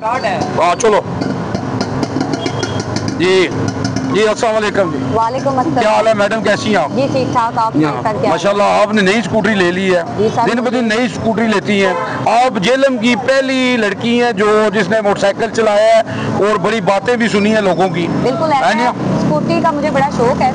हाँ चलो जी जी, अस्सलाम वालेकुम जी। वालेकुम अस्सलाम। क्या हाल है मैडम, कैसी हैं आप? जी ठीक ठाक। आप माशाल्लाह आपने नई स्कूटरी ले ली है, दिन ब दिन नई स्कूटरी लेती हैं आप। जेलम की पहली लड़की हैं जो जिसने मोटरसाइकिल चलाया है और बड़ी बातें भी सुनी है लोगों की। बिल्कुल ऐसा स्कूटी का मुझे बड़ा शौक है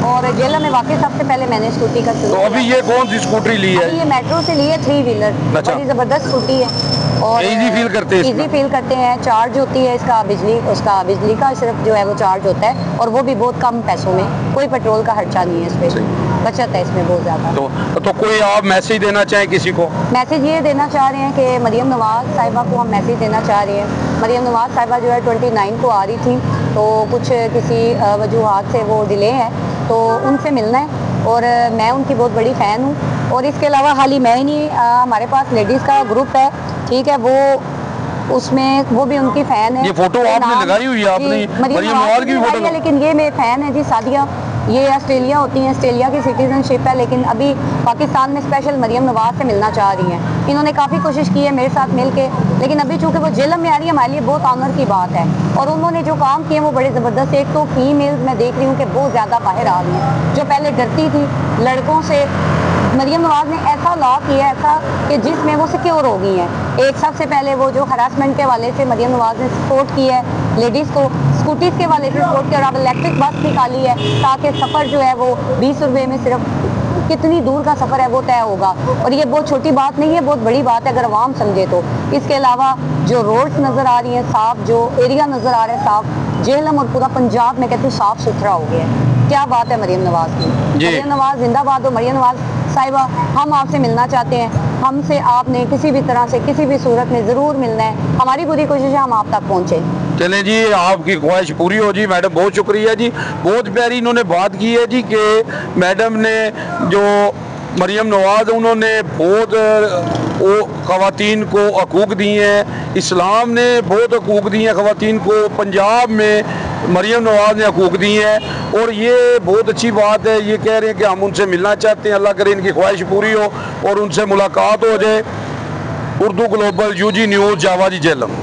और जेलम में वाकई सबसे पहले मैंने स्कूटी का शुरू। तो अभी ये कौन सी स्कूटरी ली है? ये मेट्रो से ली है, 3 व्हीलर। बड़ी जबरदस्त स्कूटी है और इजी फील करते हैं, इजी फील करते हैं। चार्ज होती है इसका बिजली का सिर्फ जो है वो चार्ज होता है और वो भी बहुत कम पैसों में, कोई पेट्रोल का खर्चा नहीं है, इस पर बचत है इसमें बहुत ज़्यादा। तो कोई आप मैसेज देना चाहें किसी को? मैसेज ये देना चाह रहे हैं कि मरियम नवाज़ साहिबा को हम मैसेज देना चाह रहे हैं। मरियम नवाज़ साहिबा जो है 29 को आ रही थी, तो कुछ किसी वजूहात से वो डिले है, तो उनसे मिलना है और मैं उनकी बहुत बड़ी फ़ैन हूँ। और इसके अलावा हाल ही मैं ही नहीं, हमारे पास लेडीज़ का ग्रुप है, ठीक है, वो उसमें वो भी उनकी फ़ैन है। ये फोटो आपने लगाई हुई है? आपने मरियम नवाज़ की फोटो है, लेकिन ये मेरे फ़ैन है जी। सादिया ये ऑस्ट्रेलिया होती हैं, ऑस्ट्रेलिया की सिटीजनशिप है, लेकिन अभी पाकिस्तान में स्पेशल मरियम नवाज़ से मिलना चाह रही हैं। इन्होंने काफ़ी कोशिश की है मेरे साथ मिल के, लेकिन अभी चूँकि वो जेलम में आ रही है, हमारे लिए बहुत ऑनर की बात है। और उन्होंने जो काम किए वो बड़े ज़बरदस्त। एक तो फीमेल मैं देख रही हूँ कि बहुत ज़्यादा बाहर आ रही हैं, जो पहले डरती थी लड़कों से। मरियम नवाज़ ने ऐसा लॉ किया ऐसा कि जिसमें वो सिक्योर हो गई हैं। एक सबसे पहले वो जो हरासमेंट के वाले से मरियम नवाज़ ने सपोर्ट की है लेडीज़ को, स्कूटीज़ के वाले से सपोर्ट किया और अब इलेक्ट्रिक बस निकाली है ताकि सफ़र जो है वो 20 रुपये में सिर्फ कितनी दूर का सफ़र है वो तय होगा। और ये बहुत छोटी बात नहीं है, बहुत बड़ी बात है अगर आवाम समझे तो। इसके अलावा जो रोड्स नज़र आ रही हैं साफ, जो एरिया नज़र आ रहा है साफ, जेहलम और पूरा पंजाब में कहती हूँ साफ़ सुथरा हो गया है। क्या बात है मरियम नवाज़ की। मरियम नवाज़ जिंदाबाद हो। मरियम नवाज़ साहिबा, हम आपसे मिलना चाहते हैं, हमसे आपने किसी भी तरह से किसी भी सूरत में ज़रूर मिलना है। हमारी पूरी कोशिश है हम आप तक पहुँचे। चलें जी, आपकी ख्वाहिश पूरी हो जी। मैडम बहुत शुक्रिया जी, बहुत प्यारी इन्होंने बात की है जी कि मैडम ने जो मरियम नवाज़ उन्होंने बहुत वो ख़वातीन को हकूक़ दिए हैं। इस्लाम ने बहुत हकूक़ दिए हैं ख़वातीन को। पंजाब में मरियम नवाज़ ने हकूक़ दिए हैं और ये बहुत अच्छी बात है। ये कह रहे हैं कि हम उनसे मिलना चाहते हैं, अल्लाह करे इनकी ख्वाहिश पूरी हो और उनसे मुलाकात हो जाए। उर्दू ग्लोबल, UG न्यूज़, जावा जी, जेलम।